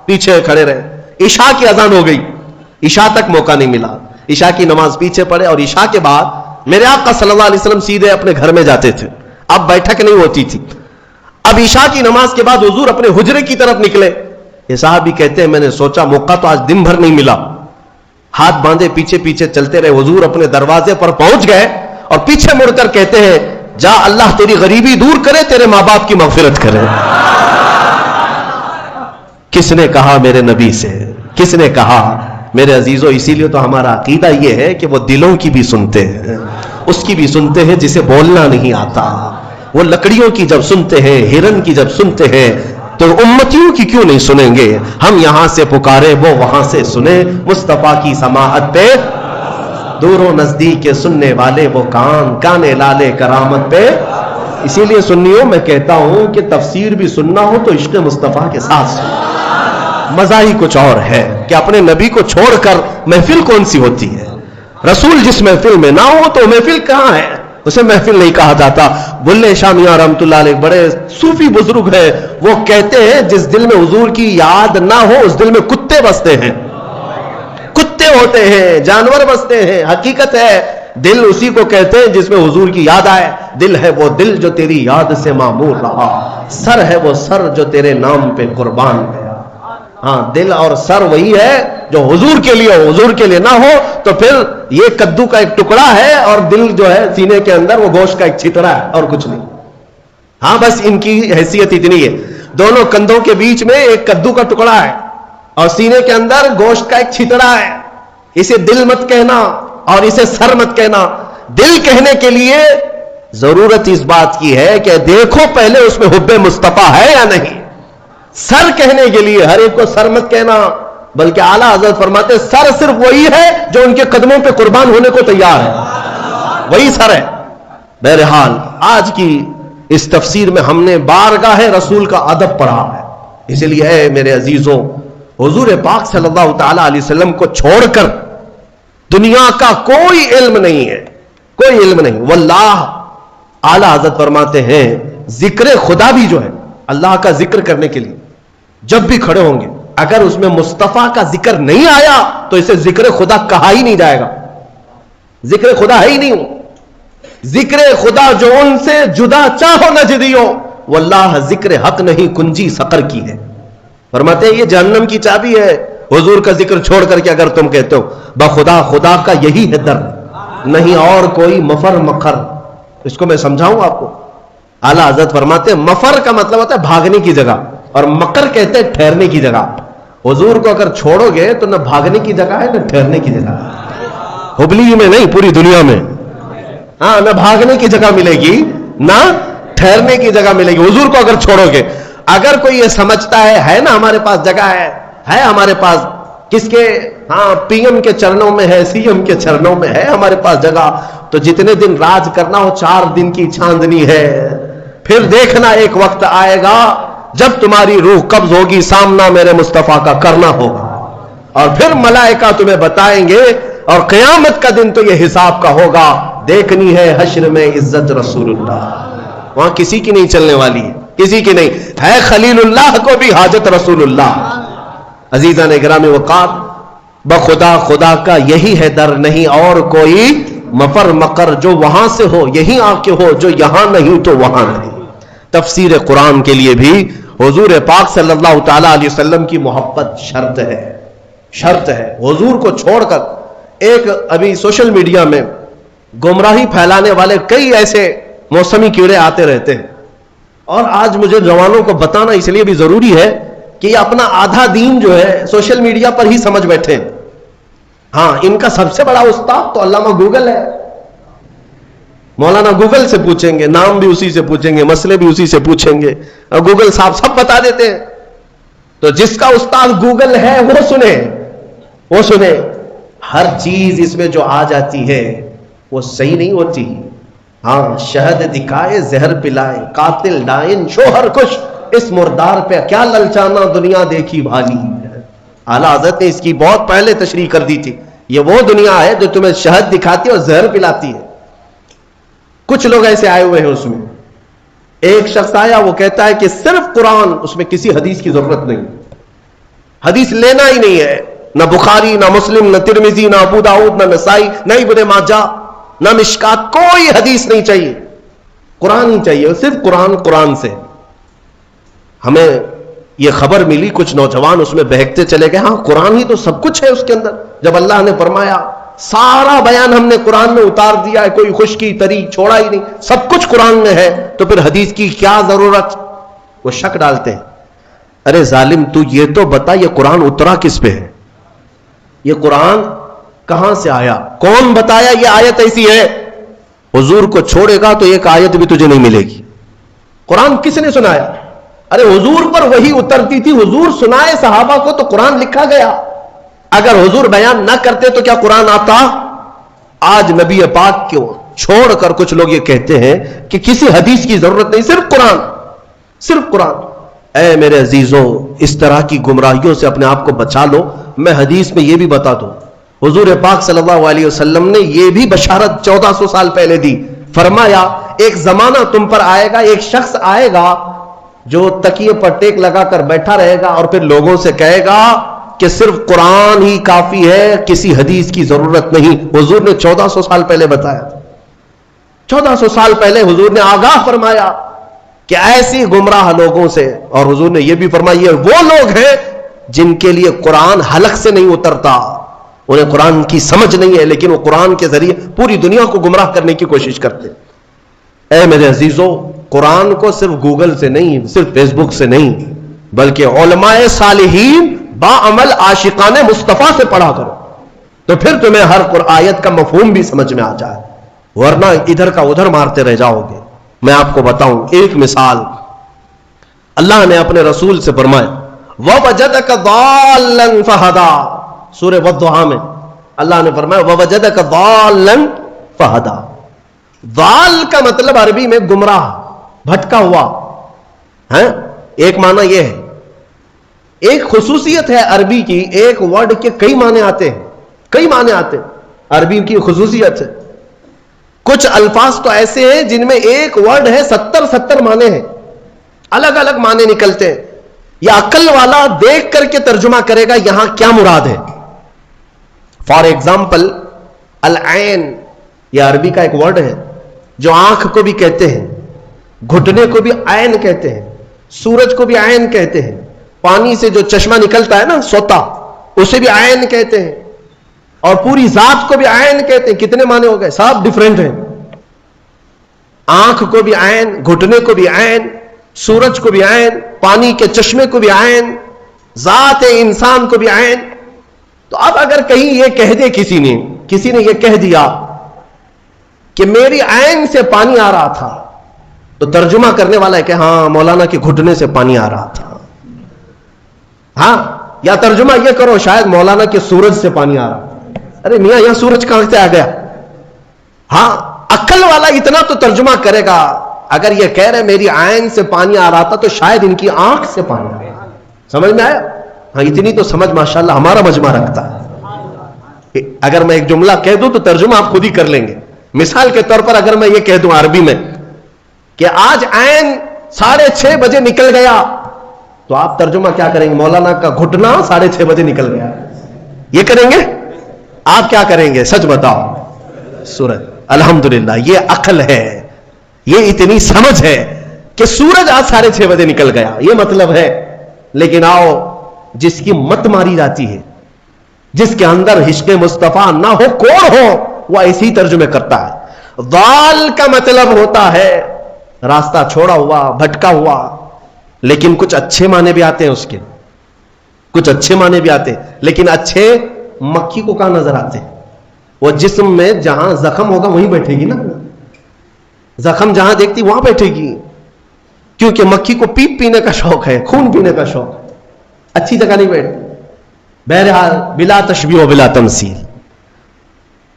پیچھے کھڑے رہے. عشاء کی اذان ہو گئی, عشاء تک موقع نہیں ملا. عشاء کی نماز پیچھے پڑے, اور عشاء کے بعد میرے آقا صلی اللہ علیہ وسلم سیدھے اپنے گھر میں جاتے تھے. اب بیٹھک نہیں ہوتی تھی. اب عشاء کی نماز کے بعد حضور اپنے حجرے کی طرف نکلے. یہ صحابی کہتے ہیں میں نے سوچا موقع تو آج دن بھر نہیں ملا, ہاتھ باندھے پیچھے پیچھے چلتے رہے. حضور اپنے دروازے پر پہنچ گئے اور پیچھے مڑ کر کہتے ہیں جا اللہ تیری غریبی دور کرے, تیرے ماں باپ کی مغفرت کرے. کس نے کہا میرے نبی سے, کس نے کہا؟ میرے عزیزوں, اسی لیے تو ہمارا عقیدہ یہ ہے کہ وہ دلوں کی بھی سنتے ہیں, اس کی بھی سنتے ہیں جسے بولنا نہیں آتا. وہ لکڑیوں کی جب سنتے ہیں, ہرن کی جب سنتے ہیں, تو امتیوں کی کیوں نہیں سنیں گے؟ ہم یہاں سے پکارے وہ وہاں سے سنے, مصطفیٰ کی سماعت پہ دور و نزدیک کے سننے والے وہ کانے لالے کرامت پہ. اسی لیے سنیوں میں کہتا ہوں کہ تفسیر بھی سننا ہو تو عشق مصطفیٰ کے ساتھ سنو. مزہ ہی کچھ اور ہے کہ اپنے نبی کو چھوڑ کر محفل کون سی ہوتی ہے. رسول جس محفل میں نہ ہو تو محفل کہاں ہے؟ اسے محفل نہیں کہا جاتا. بلے شاہ میاں رحمۃ اللہ علیہ بڑے صوفی بزرگ ہیں, وہ کہتے ہیں جس دل میں حضور کی یاد نہ ہو اس دل میں کتے بستے ہیں, کتے ہوتے ہیں, جانور بستے ہیں. حقیقت ہے دل اسی کو کہتے ہیں جس میں حضور کی یاد آئے. دل ہے وہ دل جو تیری یاد سے معمور رہا, سر ہے وہ سر جو تیرے نام پہ قربان گیا. ہاں, دل اور سر وہی ہے جو حضور کے لیے ہو, حضور کے لیے نہ ہو تو پھر یہ کدو کا ایک ٹکڑا ہے اور دل جو ہے سینے کے اندر وہ گوشت کا ایک چھتڑا ہے اور کچھ نہیں. ہاں بس ان کی حیثیت اتنی ہے, دونوں کندھوں کے بیچ میں ایک کدو کا ٹکڑا ہے اور سینے کے اندر گوشت کا ایک چھتڑا ہے. اسے دل مت کہنا اور اسے سر مت کہنا. دل کہنے کے لیے ضرورت اس بات کی ہے کہ دیکھو پہلے اس میں حب مصطفیٰ ہے یا نہیں. سر کہنے کے لیے ہر ایک کو سر مت کہنا, بلکہ اعلیٰ حضرت فرماتے سر صرف وہی ہے جو ان کے قدموں پہ قربان ہونے کو تیار ہے, وہی سر ہے. بہرحال آج کی اس تفسیر میں ہم نے بارگاہ رسول کا ادب پڑھا ہے. اسی لیے اے میرے عزیزوں, حضور پاک صلی اللہ تعالی علیہ وسلم کو چھوڑ کر دنیا کا کوئی علم نہیں ہے, کوئی علم نہیں. واللہ اعلیٰ حضرت فرماتے ہیں ذکر خدا بھی جو ہے اللہ کا ذکر کرنے کے لیے جب بھی کھڑے ہوں گے, اگر اس میں مصطفیٰ کا ذکر نہیں آیا تو اسے ذکر خدا کہا ہی نہیں جائے گا. ذکر خدا ہے ہی نہیں. ذکر خدا جو ان سے جدا چاہو نہ جدیو, واللہ ذکر حق نہیں کنجی سقر کی ہے. فرماتے ہیں یہ جہنم کی چابی ہے, حضور کا ذکر چھوڑ کر کے اگر تم کہتے ہو بخدا خدا کا یہی ہے در, نہیں اور کوئی مفر مکر. اس کو میں سمجھاؤں آپ کو. اعلیٰ حضرت فرماتے ہیں مفر کا مطلب ہوتا ہے بھاگنے کی جگہ, اور مکر کہتے ہیں ٹھہرنے کی جگہ. حضور کو اگر چھوڑو گے تو نہ بھاگنے کی جگہ ہے نہ ٹھہرنے کی جگہ ہے. ہبلی میں نہیں, پوری دنیا میں. ہاں, نہ بھاگنے کی جگہ ملے گی نہ ٹھہرنے کی جگہ ملے گی حضور کو اگر چھوڑو گے. اگر کوئی یہ سمجھتا ہے نا ہمارے پاس جگہ ہے ہمارے پاس, کس کے؟ ہاں, پی ایم کے چرنوں میں ہے, سی ایم کے چرنوں میں ہے ہمارے پاس جگہ. تو جتنے دن راج کرنا ہو 4 دن کی چاندنی ہے. پھر دیکھنا ایک وقت آئے گا جب تمہاری روح قبض ہوگی, سامنا میرے مصطفیٰ کا کرنا ہوگا, اور پھر ملائکہ تمہیں بتائیں گے, اور قیامت کا دن تو یہ حساب کا ہوگا. دیکھنی ہے حشر میں عزت رسول اللہ, وہاں کسی کی نہیں چلنے والی ہے, کسی کی نہیں ہے. خلیل اللہ کو بھی حاجت رسول اللہ. عزیزان گرامی وقار, بخدا خدا کا یہی ہے در, نہیں اور کوئی مفر مکر جو وہاں سے ہو یہی آ کے ہو, جو یہاں نہیں تو وہاں نہیں. تفسیر قرآن کے لیے بھی حضور پاک صلی اللہ تعالی علیہ وسلم کی محبت شرط ہے, شرط ہے. حضور کو چھوڑ کر ایک ابھی سوشل میڈیا میں گمراہی پھیلانے والے کئی ایسے موسمی کیڑے آتے رہتے ہیں, اور آج مجھے جوانوں کو بتانا اس لیے بھی ضروری ہے کہ یہ اپنا آدھا دین جو ہے سوشل میڈیا پر ہی سمجھ بیٹھے ہیں. ہاں, ان کا سب سے بڑا استاد تو علامہ گوگل ہے. مولانا گوگل سے پوچھیں گے, نام بھی اسی سے پوچھیں گے, مسئلے بھی اسی سے پوچھیں گے, اور گوگل صاحب سب بتا دیتے ہیں. تو جس کا استاد گوگل ہے وہ سنے, وہ سنے. ہر چیز اس میں جو آ جاتی ہے وہ صحیح نہیں ہوتی. ہاں, شہد دکھائے زہر پلائے, قاتل ڈائن شوہر کش, اس مردار پہ کیا للچانا دنیا دیکھی بھالی. اعلیٰ حضرت نے اس کی بہت پہلے تشریح کر دی تھی. یہ وہ دنیا ہے جو تمہیں شہد دکھاتی ہے اور زہر پلاتی ہے. کچھ لوگ ایسے آئے ہوئے ہیں اس میں. ایک شخص آیا, وہ کہتا ہے کہ صرف قرآن, اس میں کسی حدیث کی ضرورت نہیں, حدیث لینا ہی نہیں ہے, نہ بخاری نہ مسلم نہ ترمذی نہ ابو داؤد نہ نسائی نہ ابن ماجہ نہ مشکات, کوئی حدیث نہیں چاہیے, قرآن ہی چاہیے, صرف قرآن. قرآن سے ہمیں یہ خبر ملی, کچھ نوجوان اس میں بہکتے چلے گئے. ہاں, قرآن ہی تو سب کچھ ہے اس کے اندر. جب اللہ نے فرمایا سارا بیان ہم نے قرآن میں اتار دیا ہے, کوئی خشکی تری چھوڑا ہی نہیں, سب کچھ قرآن میں ہے, تو پھر حدیث کی کیا ضرورت؟ وہ شک ڈالتے ہیں. ارے ظالم, تو یہ تو بتا یہ قرآن اترا کس پہ ہے, یہ قرآن کہاں سے آیا, کون بتایا یہ آیت ایسی ہے؟ حضور کو چھوڑے گا تو ایک آیت بھی تجھے نہیں ملے گی. قرآن کس نے سنایا؟ ارے حضور پر وہی اترتی تھی, حضور سنائے صحابہ کو تو قرآن لکھا گیا. اگر حضور بیان نہ کرتے تو کیا قرآن آتا؟ آج نبی پاک کو چھوڑ کر کچھ لوگ یہ کہتے ہیں کہ کسی حدیث کی ضرورت نہیں, صرف قرآن, صرف قرآن. اے میرے عزیزوں, اس طرح کی گمراہیوں سے اپنے آپ کو بچا لو. میں حدیث میں یہ بھی بتا دوں, حضور پاک صلی اللہ علیہ وسلم نے یہ بھی بشارت 1400 سال پہلے دی. فرمایا ایک زمانہ تم پر آئے گا, ایک شخص آئے گا جو تکیے پر ٹیک لگا کر بیٹھا رہے گا اور پھر لوگوں سے کہے گا کہ صرف قرآن ہی کافی ہے, کسی حدیث کی ضرورت نہیں. حضور نے 1400 سال پہلے بتایا, 1400 سال پہلے حضور نے آگاہ فرمایا کہ ایسی گمراہ لوگوں سے. اور حضور نے یہ بھی فرمایا وہ لوگ ہیں جن کے لیے قرآن حلق سے نہیں اترتا, انہیں قرآن کی سمجھ نہیں ہے, لیکن وہ قرآن کے ذریعے پوری دنیا کو گمراہ کرنے کی کوشش کرتے. اے میرے عزیزوں, قرآن کو صرف گوگل سے نہیں, صرف فیس بک سے نہیں, بلکہ علماء صالحین باعمل عاشقان مصطفیٰ سے پڑھا کرو, تو پھر تمہیں ہر آیت کا مفہوم بھی سمجھ میں آ جائے, ورنہ ادھر کا ادھر مارتے رہ جاؤ گے. میں آپ کو بتاؤں ایک مثال, اللہ نے اپنے رسول سے فرمایا وَوَجَدَكَ ضَالًّا فَهَدَىٰ. سورہ والضحیٰ میں اللہ نے فرمایا وَوَجَدَكَ ضَالًّا فَهَدَىٰ. ضال کا مطلب عربی میں گمراہ, بھٹکا ہوا ہے. ایک معنی یہ ہے, ایک خصوصیت ہے عربی کی, ایک ورڈ کے کئی معنی آتے ہیں, کئی معنی آتے ہیں, عربی کی خصوصیت ہے. کچھ الفاظ تو ایسے ہیں جن میں ایک ورڈ ہے 70 معنی ہیں, الگ الگ معنی نکلتے ہیں. یا عقل والا دیکھ کر کے ترجمہ کرے گا یہاں کیا مراد ہے. فار ایگزامپل العین, یہ عربی کا ایک ورڈ ہے جو آنکھ کو بھی کہتے ہیں, گھٹنے کو بھی عین کہتے ہیں, سورج کو بھی عین کہتے ہیں, پانی سے جو چشمہ نکلتا ہے نا سوتا, اسے بھی عین کہتے ہیں, اور پوری ذات کو بھی عین کہتے ہیں. کتنے معنی ہو گئے, سب ڈیفرنٹ ہیں. آنکھ کو بھی عین, گھٹنے کو بھی عین, سورج کو بھی عین, پانی کے چشمے کو بھی عین, ذات انسان کو بھی عین. تو اب اگر کہیں یہ کہہ دے کسی نے یہ کہہ دیا کہ میری عین سے پانی آ رہا تھا, تو ترجمہ کرنے والا ہے کہ ہاں مولانا کے گھٹنے سے پانی آ رہا تھا. ہاں, یا ترجمہ یہ کرو شاید مولانا کے سورج سے پانی آ رہا تھا. ارے میاں یہاں سورج کہاں سے آ گیا؟ ہاں, عقل والا اتنا تو ترجمہ کرے گا. اگر یہ کہہ رہے میری عین سے پانی آ رہا تھا تو شاید ان کی آنکھ سے پانی آ رہا. سمجھ میں آیا؟ ہاں, اتنی تو سمجھ ماشاءاللہ ہمارا مجمع رکھتا ہے. اگر میں ایک جملہ کہہ دوں تو ترجمہ آپ خود ہی کر لیں گے. مثال کے طور پر اگر میں یہ کہہ دوں عربی میں کہ آج عین 6:30 بجے نکل گیا, تو آپ ترجمہ کیا کریں گے؟ مولانا کا گھٹنا 6:30 بجے نکل گیا, یہ کریں گے؟ آپ کیا کریں گے سچ بتاؤ؟ سورج. الحمدللہ, یہ عقل ہے, یہ اتنی سمجھ ہے کہ سورج آج 6:30 بجے نکل گیا, یہ مطلب ہے. لیکن آؤ, جس کی مت ماری جاتی ہے, جس کے اندر عشق مصطفیٰ نہ ہو, کوڑ ہو, وہ ایسی ترجمے کرتا ہے. ضال کا مطلب ہوتا ہے راستہ چھوڑا ہوا, بھٹکا ہوا. لیکن کچھ اچھے معنی بھی آتے ہیں اس کے, کچھ اچھے معنی بھی آتے ہیں. لیکن اچھے مکھی کو کہاں نظر آتے ہیں؟ وہ جسم میں جہاں زخم ہوگا وہیں بیٹھے گی نا, زخم جہاں دیکھتی وہاں بیٹھے گی, کیونکہ مکھی کو پیپ پینے کا شوق ہے, خون پینے کا شوق ہے, اچھی جگہ نہیں بیٹھتی. بہرحال بلا تشبیہ و بلا تمثیل,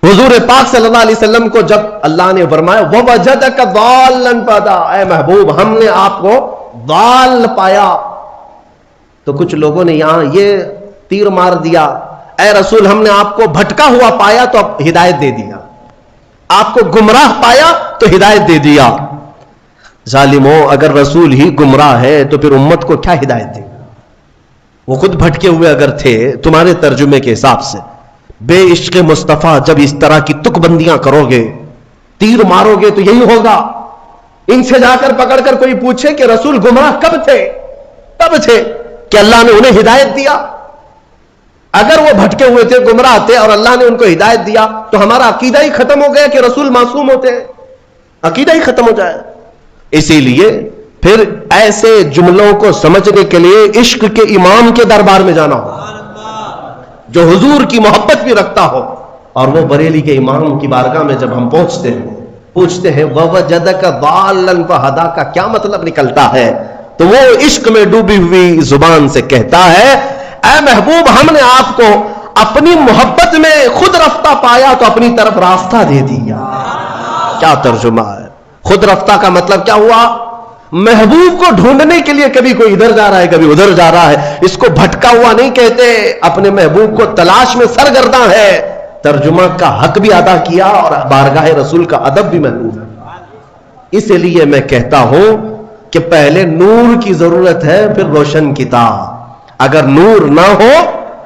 حضور پاک صلی اللہ علیہ وسلم کو جب اللہ نے فرمایا وَوَجَدَكَ ضَالًّا فَهَدَىٰ, اے محبوب ہم نے آپ کو ضال پایا, تو کچھ لوگوں نے یہاں یہ تیر مار دیا, اے رسول ہم نے آپ کو بھٹکا ہوا پایا تو اب ہدایت دے دیا, آپ کو گمراہ پایا تو ہدایت دے دیا. ظالموں, اگر رسول ہی گمراہ ہے تو پھر امت کو کیا ہدایت دے؟ وہ خود بھٹکے ہوئے اگر تھے تمہارے ترجمے کے حساب سے. بے عشق مصطفیٰ جب اس طرح کی تک بندیاں کرو گے, تیر مارو گے, تو یہی ہوگا. ان سے جا کر پکڑ کر کوئی پوچھے کہ رسول گمراہ کب تھے, کب تھے کہ اللہ نے انہیں ہدایت دیا؟ اگر وہ بھٹکے ہوئے تھے, گمراہ تھے, اور اللہ نے ان کو ہدایت دیا, تو ہمارا عقیدہ ہی ختم ہو گیا کہ رسول معصوم ہوتے ہیں, عقیدہ ہی ختم ہو جائے. اسی لیے پھر ایسے جملوں کو سمجھنے کے لیے عشق کے امام کے دربار میں جانا ہو, جو حضور کی محبت بھی رکھتا ہو. اور وہ بریلی کے امام کی بارگاہ میں جب ہم پہنچتے ہیں پوچھتے ہیں وَوَجَدَكَ ضَالًّا فَهَدَىٰ کا کیا مطلب نکلتا ہے؟ تو وہ عشق میں ڈوبی ہوئی زبان سے کہتا ہے اے محبوب ہم نے آپ کو اپنی محبت میں خود رفتہ پایا تو اپنی طرف راستہ دے دیا. کیا ترجمہ ہے؟ خود رفتہ کا مطلب کیا ہوا؟ محبوب کو ڈھونڈنے کے لیے کبھی کوئی ادھر جا رہا ہے کبھی ادھر جا رہا ہے، اس کو بھٹکا ہوا نہیں کہتے، اپنے محبوب کو تلاش میں سرگرداں ہے. ترجمہ کا حق بھی ادا کیا اور بارگاہ رسول کا ادب بھی محفوظ ہے. اس لیے میں کہتا ہوں کہ پہلے نور کی ضرورت ہے پھر روشن کتاب. اگر نور نہ ہو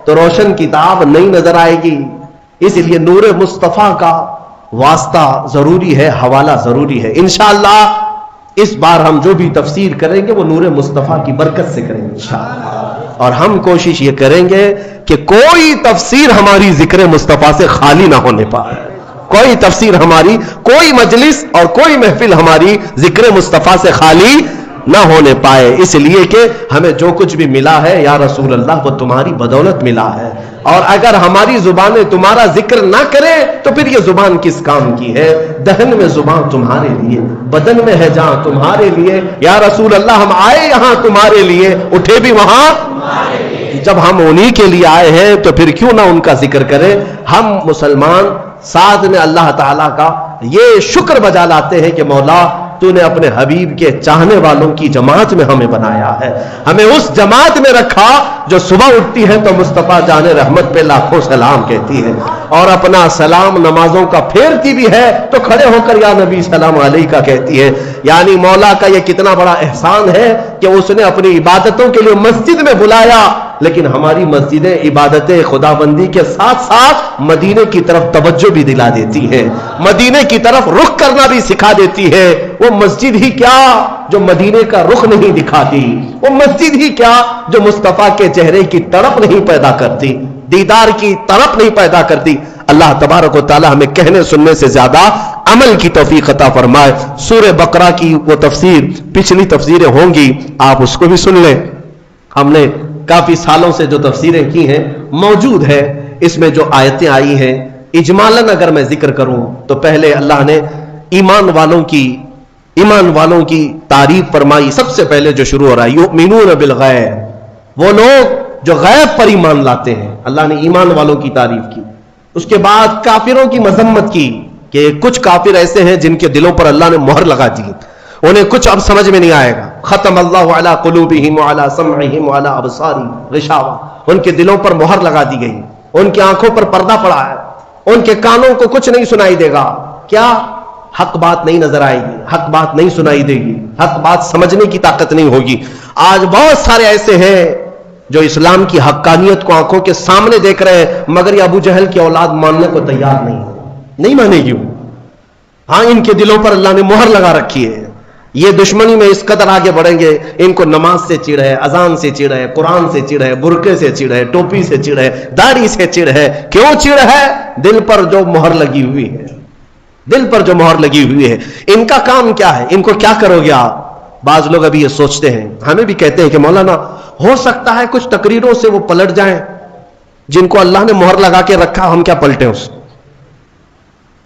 تو روشن کتاب نہیں نظر آئے گی. اس لیے نور مصطفیٰ کا واسطہ ضروری ہے، حوالہ ضروری ہے. انشاءاللہ اس بار ہم جو بھی تفسیر کریں گے وہ نور مصطفیٰ کی برکت سے کریں گے انشاءاللہ. اور ہم کوشش یہ کریں گے کہ کوئی تفسیر ہماری ذکر مصطفیٰ سے خالی نہ ہونے پائے، کوئی تفسیر ہماری، کوئی مجلس اور کوئی محفل ہماری ذکر مصطفیٰ سے خالی نہ ہونے پائے. اس لیے کہ ہمیں جو کچھ بھی ملا ہے یا رسول اللہ وہ تمہاری بدولت ملا ہے، اور اگر ہماری زبانیں تمہارا ذکر نہ کرے تو پھر یہ زبان کس کام کی ہے؟ دہن میں زبان تمہارے لیے، بدن میں ہے جہاں تمہارے لیے. یا رسول اللہ ہم آئے یہاں تمہارے لیے، اٹھے بھی وہاں. جب ہم انہی کے لیے آئے ہیں تو پھر کیوں نہ ان کا ذکر کریں. ہم مسلمان ساتھ میں اللہ تعالیٰ کا یہ شکر بجا لاتے ہیں کہ مولا تو نے اپنے حبیب کے چاہنے والوں کی جماعت میں ہمیں بنایا ہے، ہمیں اس جماعت میں رکھا جو صبح اٹھتی ہے تو مصطفیٰ جان رحمت پہ لاکھوں سلام کہتی ہے، اور اپنا سلام نمازوں کا پھیرتی بھی ہے تو کھڑے ہو کر یا نبی سلام علیکہ کہتی ہے. یعنی مولا کا یہ کتنا بڑا احسان ہے کہ اس نے اپنی عبادتوں کے لیے مسجد میں بلایا، لیکن ہماری مسجدیں عبادت خدا بندی کے ساتھ ساتھ مدینے کی طرف توجہ بھی دلا دیتی ہے، مدینے کی طرف رخ کرنا بھی سکھا دیتی ہے. وہ مسجد ہی کیا جو مدینے کا رخ نہیں دکھاتی، وہ مسجد ہی کیا جو مصطفیٰ کے چہرے کی تڑپ نہیں پیدا کرتی، دیدار کی تڑپ نہیں پیدا کرتی. اللہ تبارک و تعالی ہمیں کہنے سننے سے زیادہ عمل کی توفیق عطا فرمائے. سورہ بقرہ کی وہ تفسیر پچھلی تفسیریں ہوں گی، آپ اس کو بھی سن لیں. ہم نے کافی سالوں سے جو تفسیریں کی ہیں موجود ہے، اس میں جو آیتیں آئی ہیں اجمالاً اگر میں ذکر کروں تو پہلے اللہ نے ایمان والوں کی تعریف فرمائی. سب سے پہلے جو شروع ہو رہا ہے یؤمنون بالغیب، وہ لوگ جو غیب پر ایمان لاتے ہیں، اللہ نے ایمان والوں کی تعریف کی. اس کے بعد کافروں کی مذمت کی کہ کچھ کافر ایسے ہیں جن کے دلوں پر اللہ نے مہر لگا دی، انہیں کچھ اب سمجھ میں نہیں آئے گا. ختم اللہ علی قلوبہم وعلی سمعہم وعلی ابصارہم غشاوہ، ان کے دلوں پر مہر لگا دی گئی، ان کی آنکھوں پر پردہ پڑا ہے، ان کے کانوں کو کچھ نہیں سنائی دے گا. کیا؟ حق بات نہیں نظر آئے گی، حق بات نہیں سنائی دے گی، حق بات سمجھنے کی طاقت نہیں ہوگی. آج بہت سارے ایسے ہیں جو اسلام کی حقانیت کو آنکھوں کے سامنے دیکھ رہے ہیں، مگر یہ ابو جہل کی اولاد ماننے کو تیار نہیں مانے گی. ہاں ان کے دلوں پر اللہ نے مہر لگا رکھی ہے. یہ دشمنی میں اس قدر آگے بڑھیں گے، ان کو نماز سے چڑ ہے، اذان سے چڑ ہے، قرآن سے چڑ ہے، برقعے سے چڑ ہے، ٹوپی سے چڑ ہے، داڑھی سے چڑ ہے. کیوں چڑ ہے؟ دل پر جو مہر لگی ہوئی ہے، دل پر جو مہر لگی ہوئی ہے. ان کا کام کیا ہے؟ ان کو کیا کرو گے آپ؟ بعض لوگ ابھی یہ سوچتے ہیں، ہمیں بھی کہتے ہیں کہ مولانا ہو سکتا ہے کچھ تقریروں سے وہ پلٹ جائیں، جن کو اللہ نے مہر لگا کے رکھا ہم کیا پلٹیں اس کو؟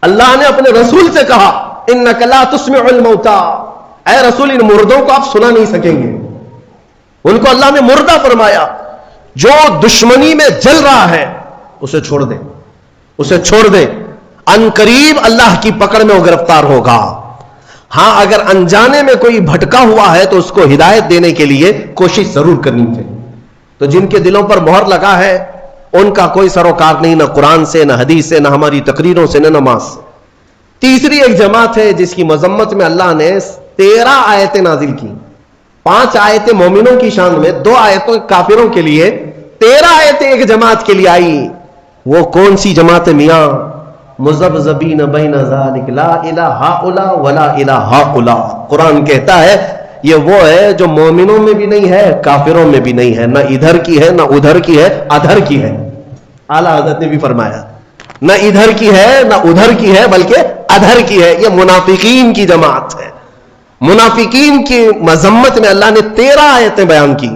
اللہ نے اپنے رسول سے کہا انک لا تسمع الموتى، اے رسول ان مردوں کو آپ سنا نہیں سکیں گے. ان کو اللہ نے مردہ فرمایا. جو دشمنی میں جل رہا ہے اسے چھوڑ دیں، اسے چھوڑ دیں، ان قریب اللہ کی پکڑ میں وہ گرفتار ہوگا. ہاں اگر انجانے میں کوئی بھٹکا ہوا ہے تو اس کو ہدایت دینے کے لیے کوشش ضرور کرنی چاہیے. تو جن کے دلوں پر مہر لگا ہے ان کا کوئی سروکار نہیں، نہ قرآن سے، نہ حدیث سے، نہ ہماری تقریروں سے، نہ نماز سے. تیسری ایک جماعت ہے جس کی مذمت میں اللہ نے 13 آیتیں نازل کی. 5 آیتیں مومنوں کی شان میں، 2 آیتیں کافروں کے لیے، 13 آیتیں ایک جماعت کے لیے آئی. وہ کون سی جماعت ہے میاں؟ مذبذبین بین ذالک لا الہ ہؤلاء ولا الہ ہؤلاء. قرآن کہتا ہے یہ وہ ہے جو مومنوں میں بھی نہیں ہے، کافروں میں بھی نہیں ہے، نہ ادھر کی ہے، نہ ادھر کی ہے، ادھر کی ہے. اعلیٰ حضرت نے بھی فرمایا نہ ادھر کی ہے نہ ادھر کی ہے بلکہ ادھر کی ہے. یہ منافقین کی جماعت ہے. منافقین کی مذمت میں اللہ نے 13 آیتیں بیان کی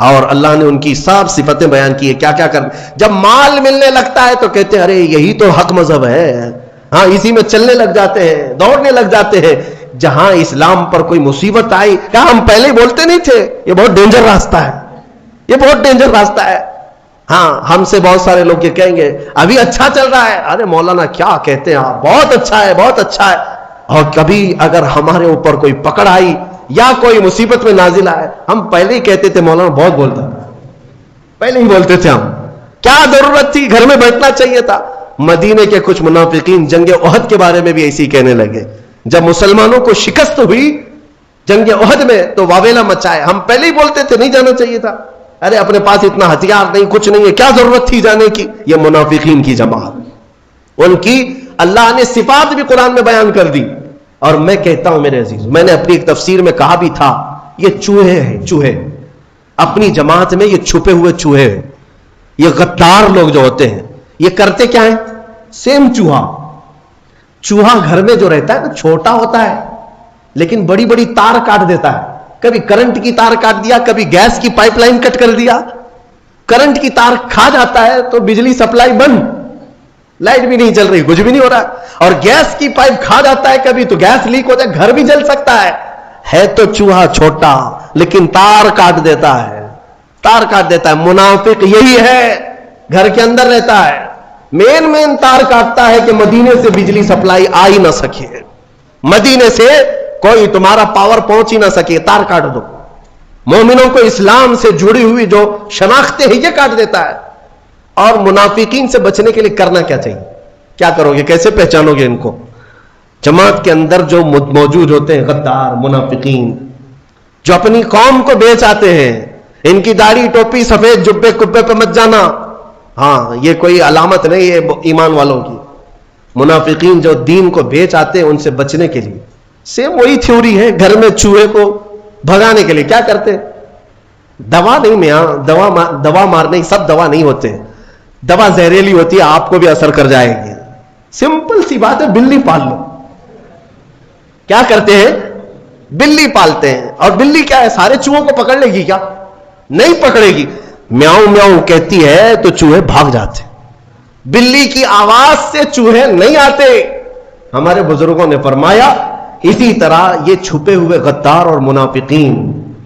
اور اللہ نے ان کی سب صفتیں بیان کی ہے. کیا کیا کر، جب مال ملنے لگتا ہے تو کہتے ہیں ارے یہی تو حق مذہب ہے، ہاں اسی میں چلنے لگ جاتے ہیں, دوڑنے لگ جاتے ہیں. جہاں اسلام پر کوئی مصیبت آئی, کہا ہم پہلے ہی بولتے نہیں تھے یہ بہت ڈینجر راستہ ہے, یہ بہت ڈینجر راستہ ہے. ہاں ہم سے بہت سارے لوگ یہ کہیں گے ابھی اچھا چل رہا ہے, ارے مولانا کیا کہتے ہیں آپ, بہت اچھا ہے, بہت اچھا ہے. اور کبھی اگر ہمارے اوپر کوئی پکڑ آئی یا کوئی مصیبت میں نازل آئے, ہم پہلے ہی کہتے تھے مولانا بہت بولتا ہے, پہلے ہی بولتے تھے ہم, کیا ضرورت تھی, گھر میں بیٹھنا چاہیے تھا. مدینے کے کچھ منافقین جنگ احد کے بارے میں بھی ایسے ہی کہنے لگے. جب مسلمانوں کو شکست ہوئی جنگ احد میں تو واویلا مچائے, ہم پہلے ہی بولتے تھے نہیں جانا چاہیے تھا, ارے اپنے پاس اتنا ہتھیار نہیں, کچھ نہیں ہے, کیا ضرورت تھی جانے کی. یہ منافقین کی جماعت, ان کی اللہ نے صفات بھی قرآن میں بیان کر دی. اور میں کہتا ہوں میرے عزیز, میں نے اپنی ایک تفسیر میں کہا بھی تھا, یہ چوہے ہیں, چوہے اپنی جماعت میں یہ چھپے ہوئے چوہے ہیں. یہ غدار لوگ جو ہوتے ہیں یہ کرتے کیا ہیں, سیم چوہا گھر میں جو رہتا ہے نا چھوٹا ہوتا ہے لیکن بڑی بڑی تار کاٹ دیتا ہے. کبھی کرنٹ کی تار کاٹ دیا, کبھی گیس کی پائپ لائن کٹ کر دیا. کرنٹ کی تار کھا جاتا ہے تو بجلی سپلائی بند, لائٹ بھی نہیں چل رہی, کچھ بھی نہیں ہو رہا. اور گیس کی پائپ کھا جاتا ہے کبھی تو گیس لیک ہوتا ہے, گھر بھی جل سکتا ہے تو چوہا چھوٹا لیکن تار کاٹ دیتا ہے, تار کاٹ دیتا ہے. منافق یہی ہے, گھر کے اندر رہتا ہے, مین تار کاٹتا ہے کہ مدینے سے بجلی سپلائی آ ہی نہ سکے, مدینے سے کوئی تمہارا پاور پہنچ ہی نہ سکے, تار کاٹ دو. مومنوں کو اسلام سے جڑی ہوئی جو شناختیں ہیں یہ کاٹ دیتا ہے. اور منافقین سے بچنے کے لیے کرنا کیا چاہیے, کیا کرو گے, کیسے پہچانو گے ان کو؟ جماعت کے اندر جو موجود ہوتے ہیں غدار منافقین, جو اپنی قوم کو بیچ آتے ہیں, ان کی داڑھی ٹوپی سفید جبے کبے پہ مت جانا, ہاں یہ کوئی علامت نہیں ہے ایمان والوں کی. منافقین جو دین کو بیچ آتے ہیں ان سے بچنے کے لیے سیم وہی تھیوری ہے. گھر میں چوہے کو بھگانے کے لیے کیا کرتے, دوا نہیں میاں, دوا مارنے سب دوا نہیں ہوتے, دوا زہریلی ہوتی ہے, آپ کو بھی اثر کر جائے گی. سمپل سی بات ہے, بلی پال لو. کیا کرتے ہیں, بلی پالتے ہیں. اور بلی کیا ہے, سارے چوہوں کو پکڑ لے گی کیا, نہیں پکڑے گی. میاؤں میاؤں کہتی ہے تو چوہے بھاگ جاتے. بلی کی آواز سے چوہے نہیں آتے. ہمارے بزرگوں نے فرمایا اسی طرح یہ چھپے ہوئے غدار اور منافقین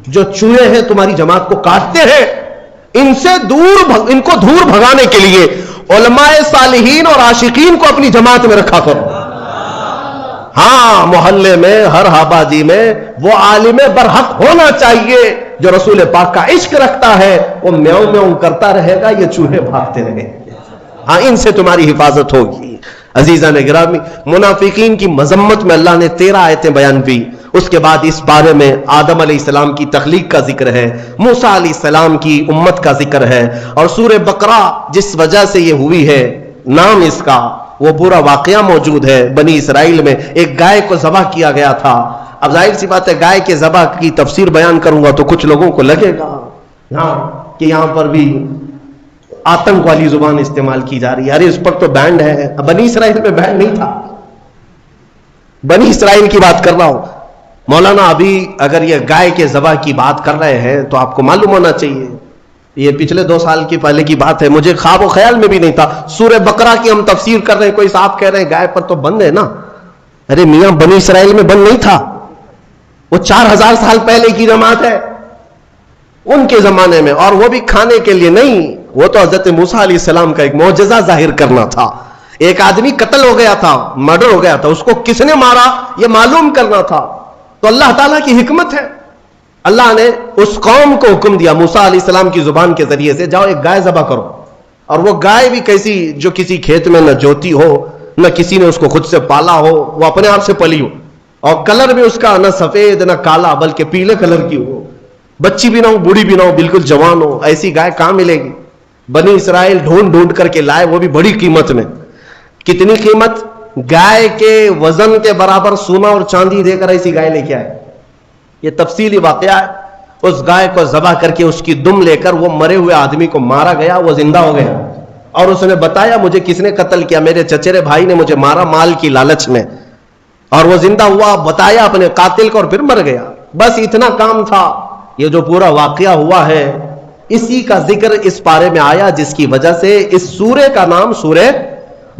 جو چوہے ہیں تمہاری جماعت کو کاٹتے ہیں, ان سے ان کو دور بھگانے کے لیے علماء صالحین اور عاشقین کو اپنی جماعت میں رکھا کرو. ہاں محلے میں ہر آبادی میں وہ عالم برحق ہونا چاہیے جو رسول پاک کا عشق رکھتا ہے, وہ میاؤں میاؤں کرتا رہے گا, یہ چوہے بھاگتے رہیں گے. ہاں ان سے تمہاری حفاظت ہوگی. عزیزان گرامی, منافقین کی مذمت میں اللہ نے 13 آیتیں بیان کی. اس کے بعد اس بارے میں آدم علیہ السلام کی تخلیق کا ذکر ہے, موسیٰ علیہ السلام کی امت کا ذکر ہے, اور سورہ بقرہ جس وجہ سے یہ ہوئی ہے نام اس کا, وہ پورا واقعہ موجود ہے. بنی اسرائیل میں ایک گائے کو ذبح کیا گیا تھا. اب ظاہر سی بات ہے گائے کے ذبح کی تفسیر بیان کروں گا تو کچھ لوگوں کو لگے گا کہ یہاں پر بھی آتنک والی زبان استعمال کی جا رہی ہے. ارے اس پر تو بینڈ ہے, بنی اسرائیل میں بینڈ نہیں تھا. بنی اسرائیل کی بات کر رہا ہوں. مولانا ابھی اگر یہ گائے کے ذبح کی بات کر رہے ہیں تو آپ کو معلوم ہونا چاہیے یہ پچھلے 2 سال کی پہلے کی بات ہے, مجھے خواب و خیال میں بھی نہیں تھا. سورہ بقرہ کی ہم تفسیر کر رہے ہیں, کوئی صاحب کہہ رہے ہیں گائے پر تو بند ہے نا. ارے میاں بنی اسرائیل میں بند نہیں تھا, وہ 4000 سال پہلے کی جماعت ہے ان کے زمانے میں, اور وہ بھی کھانے کے لیے نہیں, وہ تو حضرت موسیٰ علیہ السلام کا ایک معجزہ ظاہر کرنا تھا. ایک آدمی قتل ہو گیا تھا, مرڈر ہو گیا تھا, اس کو کس نے مارا یہ معلوم کرنا تھا. تو اللہ تعالیٰ کی حکمت ہے, اللہ نے اس قوم کو حکم دیا موسیٰ علیہ السلام کی زبان کے ذریعے سے, جاؤ ایک گائے ذبح کرو. اور وہ گائے بھی کیسی, جو کسی کھیت میں نہ جوتی ہو, نہ کسی نے اس کو خود سے پالا ہو, وہ اپنے آپ سے پلی ہو, اور کلر بھی اس کا نہ سفید نہ کالا بلکہ پیلے کلر کی ہو, بچی بھی نہ ہو بوڑھی بھی نہ ہو, بالکل جوان ہو. ایسی گائے کہاں ملے گی؟ بنی اسرائیل ڈھونڈ ڈھونڈ کر کے لائے, وہ بھی بڑی قیمت میں. کتنی قیمت؟ گائے کے وزن کے برابر سونا اور چاندی دے کر ایسی گائے لے کے آئے. یہ تفصیلی واقعہ ہے. اس گائے کو ذبح کر کے اس کی دم لے کر وہ مرے ہوئے آدمی کو مارا گیا, وہ زندہ ہو گیا, اور اس نے بتایا مجھے کس نے قتل کیا, میرے چچیرے بھائی نے مجھے مارا مال کی لالچ میں, اور وہ زندہ ہوا, بتایا اپنے قاتل کو, اور پھر مر گیا. بس اتنا کام تھا. یہ جو پورا واقعہ ہوا ہے اسی کا ذکر اس پارے میں آیا, جس کی وجہ سے اس سورے کا نام سورہ